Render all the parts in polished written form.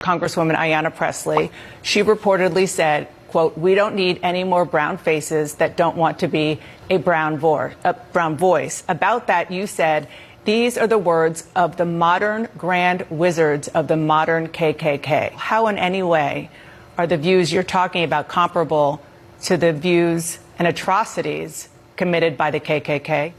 Congresswoman Ayanna Pressley. She reportedly said, quote, "We don't need any more brown faces that don't want to be a brown voice." About that, you said, "These are the words of the modern grand wizards of the modern KKK." How in any way are the views you're talking about comparable to the views and atrocities committed by the KKK?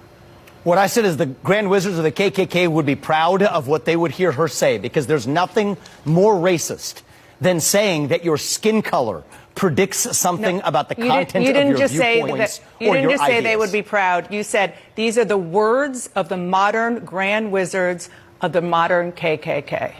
What I said is the grand wizards of the KKK would be proud of what they would hear her say, because there's nothing more racist than saying that your skin color predicts something about the content of your viewpoints or your You didn't just say ideas. they would be proud. You said these are the words of the modern grand wizards of the modern KKK.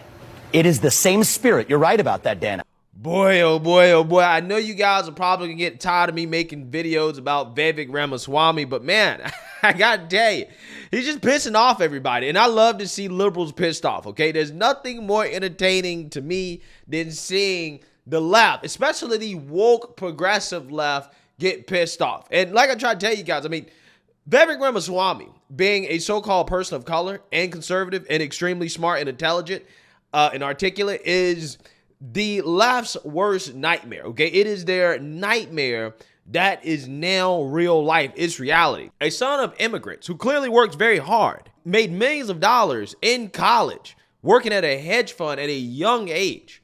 It is the same spirit. You're right about that, Dana. Boy, oh boy, oh boy. I know you guys are probably going to get tired of me making videos about Vivek Ramaswamy, but man, I got to tell you, he's just pissing off everybody. And I love to see liberals pissed off, okay? There's nothing more entertaining to me than seeing the left, especially the woke progressive left, get pissed off. And like I tried to tell you guys, I mean, Vivek Ramaswamy, being a so-called person of color and conservative and extremely smart and intelligent and articulate, is the left's worst nightmare, okay? It is their nightmare that is now real life. It's reality. A son of immigrants who clearly worked very hard, made millions of dollars in college, working at a hedge fund at a young age,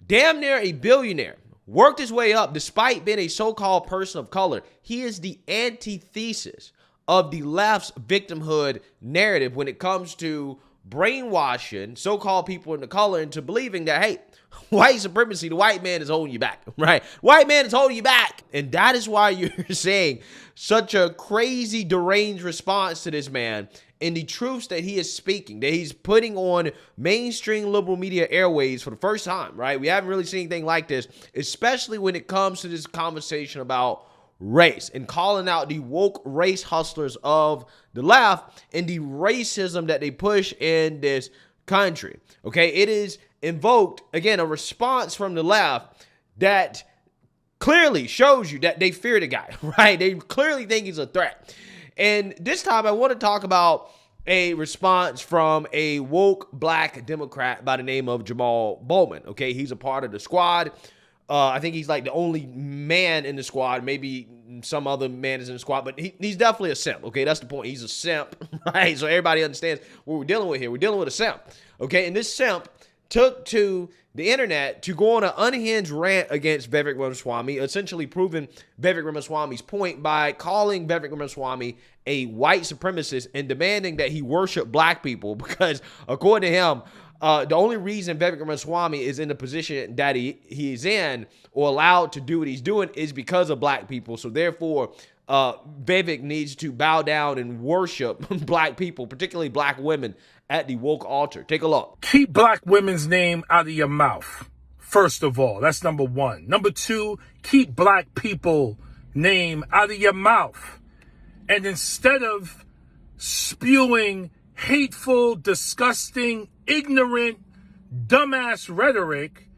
damn near a billionaire, worked his way up despite being a so-called person of color. He is the antithesis of the left's victimhood narrative when it comes to brainwashing so-called people in the color into believing that, hey, white supremacy, the white man is holding you back, right? White man is holding you back. And that is why you're seeing such a crazy, deranged response to this man and the truths that he is speaking, that he's putting on mainstream liberal media airways for the first time, right? We haven't really seen anything like this, especially when it comes to this conversation about race and calling out the woke race hustlers of the left and the racism that they push in this country. Okay, it is invoked, again, a response from the left that clearly shows you that they fear the guy, right? They clearly think he's a threat. And this time I want to talk about a response from a woke black Democrat by the name of Jamaal Bowman. Okay, he's a part of the squad. I think he's like the only man in the squad. Maybe some other man is in the squad, but he's definitely a simp. Okay, that's the point. He's a simp, right? So everybody understands what we're dealing with here. We're dealing with a simp. Okay, and this simp took to the internet to go on an unhinged rant against Vivek Ramaswamy, essentially proving Vivek Ramaswamy's point by calling Vivek Ramaswamy a white supremacist and demanding that he worship black people because, according to him, the only reason Vivek Ramaswamy is in the position that he's in or allowed to do what he's doing is because of black people. So therefore, Vivek needs to bow down and worship black people, particularly black women, at the woke altar. Take a look. Keep black women's name out of your mouth. First of all, that's number one. Number two, keep black people name out of your mouth. And instead of spewing hateful, disgusting, ignorant, dumbass rhetoric,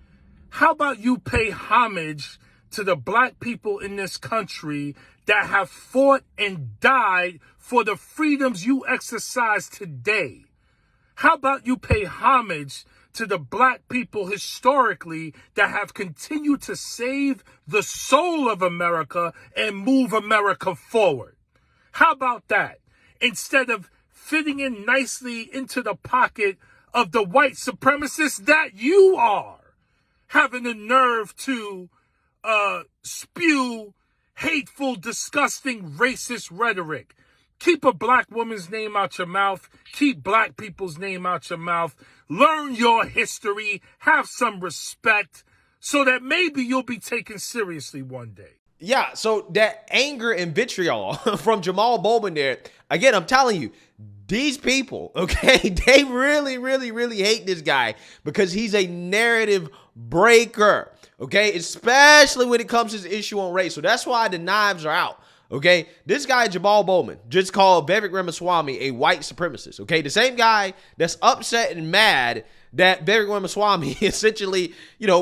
how about you pay homage to the black people in this country that have fought and died for the freedoms you exercise today? How about you pay homage to the black people historically that have continued to save the soul of America and move America forward? How about that? Instead of fitting in nicely into the pocket of the white supremacists that you are, having the nerve to spew hateful, disgusting, racist rhetoric. Keep a black woman's name out your mouth. Keep black people's name out your mouth. Learn your history. Have some respect so that maybe you'll be taken seriously one day. Yeah, so that anger and vitriol from Jamaal Bowman there, again, I'm telling you, these people, okay, they really, really, really hate this guy because he's a narrative breaker, okay, especially when it comes to this issue on race. So that's why the knives are out. Okay, this guy, Jamaal Bowman, just called Vivek Ramaswamy a white supremacist. Okay, the same guy that's upset and mad that Vivek Ramaswamy essentially,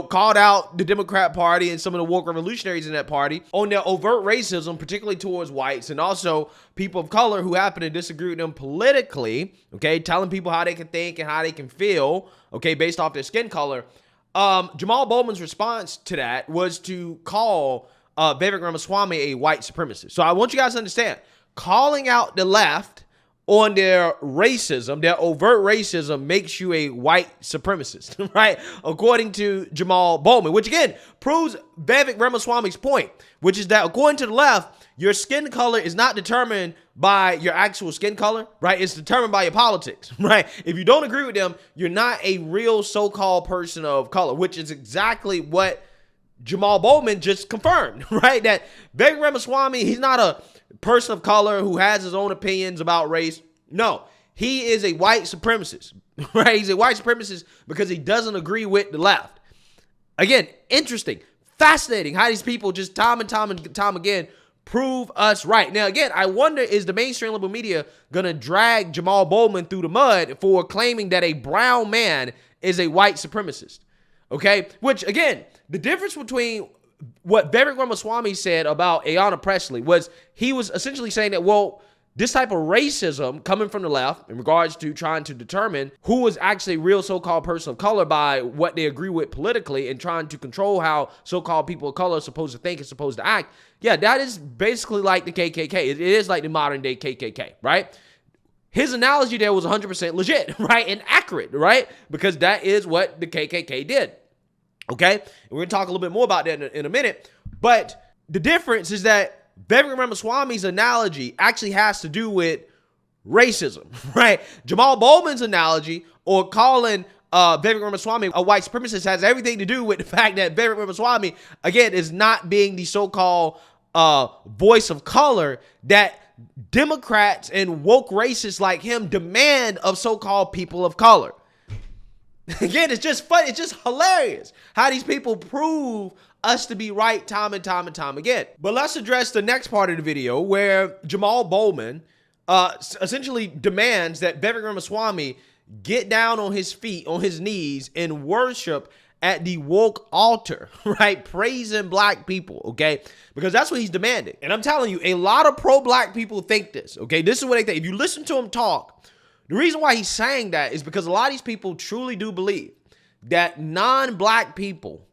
called out the Democrat Party and some of the woke revolutionaries in that party on their overt racism, particularly towards whites and also people of color who happen to disagree with them politically, okay, telling people how they can think and how they can feel, okay, based off their skin color. Jamaal Bowman's response to that was to call Vivek Ramaswamy a white supremacist. So I want you guys to understand, calling out the left on their racism, their overt racism, makes you a white supremacist, right? According to Jamaal Bowman, which again proves Vivek Ramaswamy's point, which is that according to the left, your skin color is not determined by your actual skin color, right? It's determined by your politics, right? If you don't agree with them, you're not a real so-called person of color, which is exactly what Jamaal Bowman just confirmed, right? That Vivek Ramaswamy, he's not a person of color who has his own opinions about race. No, he is a white supremacist, right? He's a white supremacist because he doesn't agree with the left. Again, interesting, fascinating how these people just time and time again prove us right. Now, again, I wonder, is the mainstream liberal media going to drag Jamaal Bowman through the mud for claiming that a brown man is a white supremacist? Okay, which again, the difference between what Vivek Ramaswamy said about Ayanna Pressley was he was essentially saying that, well, this type of racism coming from the left in regards to trying to determine who is actually a real so-called person of color by what they agree with politically and trying to control how so-called people of color are supposed to think and supposed to act. Yeah, that is basically like the KKK. It is like the modern day KKK, right? His analogy there was 100% legit, right? And accurate, right? Because that is what the KKK did. Okay? And we're going to talk a little bit more about that in a minute. But the difference is that Vivek Ramaswamy's analogy actually has to do with racism, right? Jamaal Bowman's analogy, or calling Vivek Ramaswamy a white supremacist, has everything to do with the fact that Vivek Ramaswamy, again, is not being the so-called voice of color that Democrats and woke racists like him demand of so-called people of color. Again, it's just funny. It's just hilarious how these people prove us to be right time and time again. But let's address the next part of the video where Jamaal Bowman essentially demands that Vivek Ramaswamy get down on his feet, on his knees, and worship at the woke altar, right? Praising black people, okay? Because that's what he's demanding. And I'm telling you, a lot of pro-black people think this, okay? This is what they think. If you listen to him talk, the reason why he's saying that is because a lot of these people truly do believe that non-black people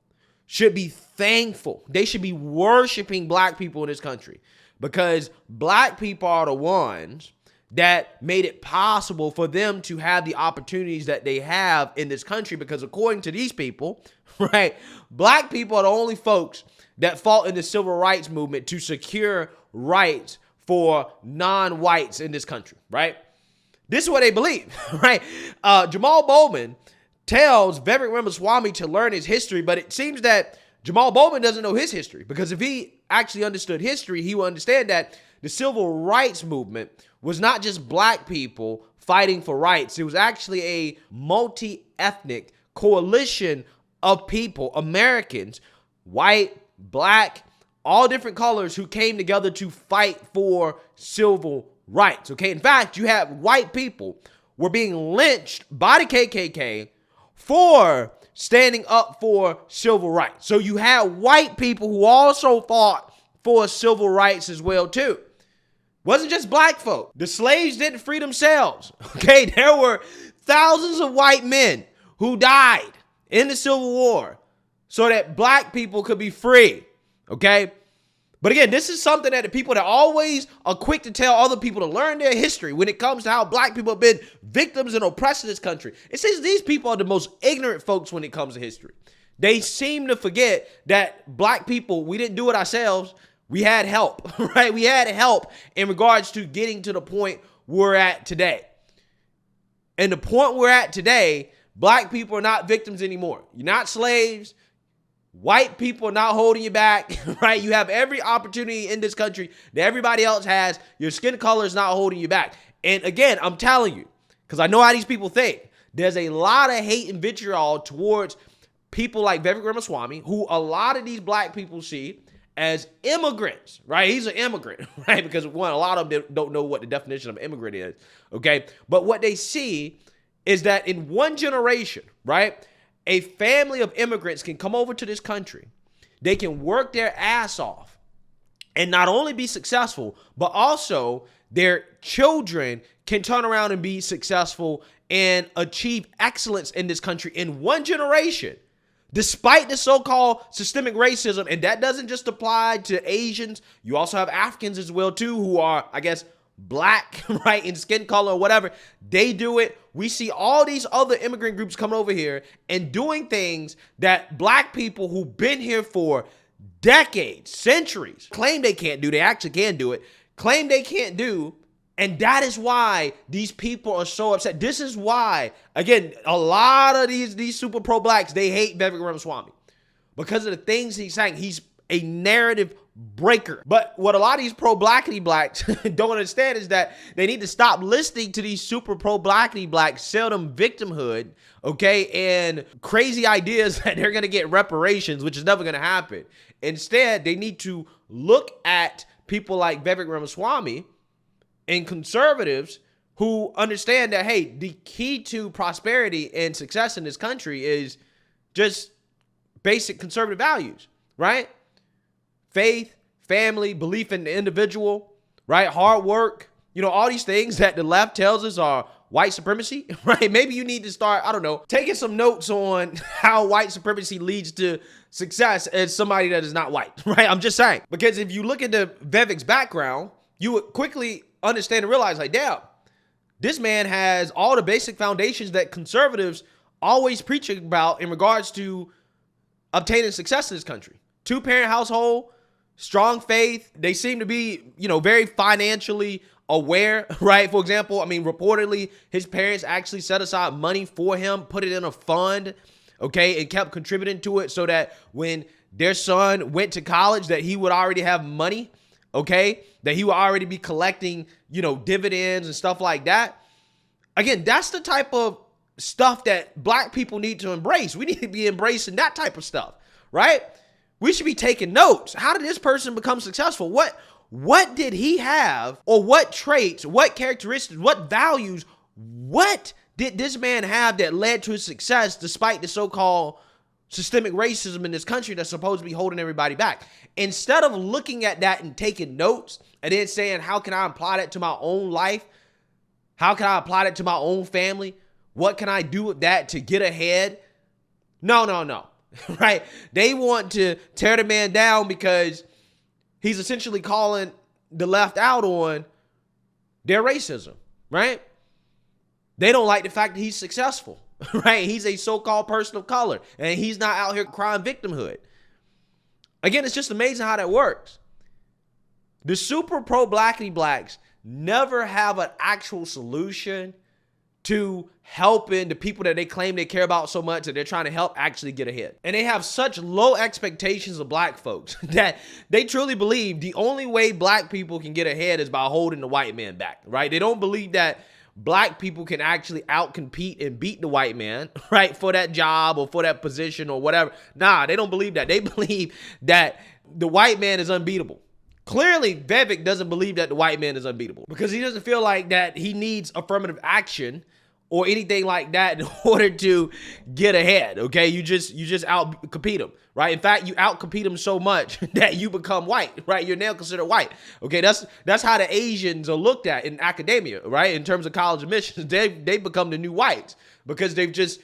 should be thankful. They should be worshiping black people in this country because black people are the ones that made it possible for them to have the opportunities that they have in this country. Because according to these people, right, black people are the only folks that fought in the civil rights movement to secure rights for non-whites in this country, right? This is what they believe, right? Jamaal Bowman tells Vivek Ramaswamy to learn his history, but it seems that Jamaal Bowman doesn't know his history, because if he actually understood history, he would understand that the civil rights movement was not just black people fighting for rights. It was actually a multi-ethnic coalition of people, Americans, white, black, all different colors, who came together to fight for civil rights. Okay, in fact, you have white people were being lynched by the KKK for standing up for civil rights. So you had white people who also fought for civil rights as well too. Wasn't just black folk. The slaves didn't free themselves. Okay, there were thousands of white men who died in the Civil War so that black people could be free. Okay? But again, this is something that the people that always are quick to tell other people to learn their history when it comes to how black people have been victims and oppressed in this country. It says these people are the most ignorant folks when it comes to history. They seem to forget that black people, we didn't do it ourselves. We had help, right? We had help in regards to getting to the point we're at today. And the point we're at today, black people are not victims anymore. You're not slaves. White people are not holding you back, right? You have every opportunity in this country that everybody else has. Your skin color is not holding you back. And again, I'm telling you, because I know how these people think, there's a lot of hate and vitriol towards people like Vivek Ramaswamy, who a lot of these black people see as immigrants, right? He's an immigrant, right? Because one, a lot of them don't know what the definition of immigrant is, okay? But what they see is that in one generation, right, a family of immigrants can come over to this country. They can work their ass off and not only be successful, but also their children can turn around and be successful and achieve excellence in this country in one generation, despite the so-called systemic racism. And that doesn't just apply to Asians. You also have Africans as well, too, who are, I guess, black, right, in skin color or whatever. They do it. We see all these other immigrant groups coming over here and doing things that black people who've been here for decades, centuries, claim they can't do. They actually can do it. Claim they can't do. And that is why these people are so upset. This is why, again, a lot of these super pro-blacks, they hate Vivek Ramaswamy because of the things he's saying. He's a narrative breaker. But what a lot of these pro-blackity blacks don't understand is that they need to stop listening to these super pro-blackity blacks sell them victimhood, okay, and crazy ideas that they're going to get reparations, which is never going to happen. Instead, they need to look at people like Vivek Ramaswamy and conservatives who understand that, hey, the key to prosperity and success in this country is just basic conservative values, right? Faith, family, belief in the individual, right? Hard work, all these things that the left tells us are white supremacy, right? Maybe you need to start, I don't know, taking some notes on how white supremacy leads to success as somebody that is not white, right? I'm just saying. Because if you look at the Vivek's background, you would quickly understand and realize, like, damn, this man has all the basic foundations that conservatives always preach about in regards to obtaining success in this country. 2-parent household, strong faith. They seem to be, very financially aware, right? For example, reportedly, his parents actually set aside money for him, put it in a fund, okay, and kept contributing to it so that when their son went to college, that he would already have money, okay, that he would already be collecting, dividends and stuff like that. Again, that's the type of stuff that black people need to embrace. We need to be embracing that type of stuff, right? We should be taking notes. How did this person become successful? What did he have, or what traits, what characteristics, what values, what did this man have that led to his success despite the so-called systemic racism in this country that's supposed to be holding everybody back? Instead of looking at that and taking notes and then saying, how can I apply that to my own life? How can I apply that to my own family? What can I do with that to get ahead? No. Right? They want to tear the man down because he's essentially calling the left out on their racism, right? They don't like the fact that he's successful, right? He's a so-called person of color, and he's not out here crying victimhood. Again, it's just amazing how that works. The super pro-blackity blacks never have an actual solution to helping the people that they claim they care about so much that they're trying to help actually get ahead. And they have such low expectations of black folks that they truly believe the only way black people can get ahead is by holding the white man back, right? They don't believe that black people can actually outcompete and beat the white man, right, for that job or for that position or whatever. Nah, they don't believe that. They believe that the white man is unbeatable. Clearly, Vivek doesn't believe that the white man is unbeatable because he doesn't feel like that he needs affirmative action or anything like that in order to get ahead, okay? You just out-compete him, right? In fact, you out-compete him so much that you become white, right? You're now considered white, okay? That's how the Asians are looked at in academia, right? In terms of college admissions, they become the new whites because they're just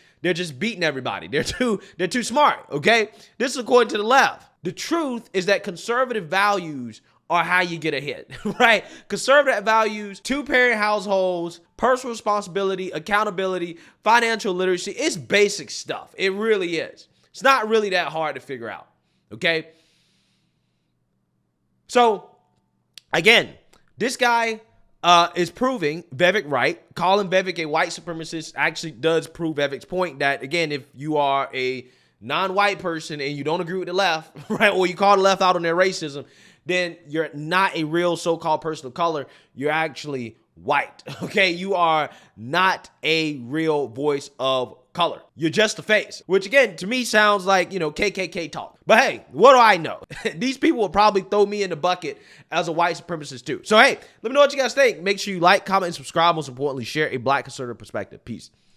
beating everybody. They're too smart, okay? This is according to the left. The truth is that conservative values are how you get ahead, right? Conservative values, 2-parent households, personal responsibility, accountability, financial literacy. It's basic stuff. It really is. It's not really that hard to figure out, okay? So, again, this guy is proving Vivek right. Calling Vivek a white supremacist actually does prove Vivek's point that, again, if you are a non-white person and you don't agree with the left, right, or you call the left out on their racism, then you're not a real so-called person of color. You're actually white, okay? You are not a real voice of color. You're just a face, which again, to me sounds like, KKK talk. But hey, what do I know? These people will probably throw me in the bucket as a white supremacist too. So hey, let me know what you guys think. Make sure you like, comment, and subscribe. Most importantly, share a black conservative perspective. Peace.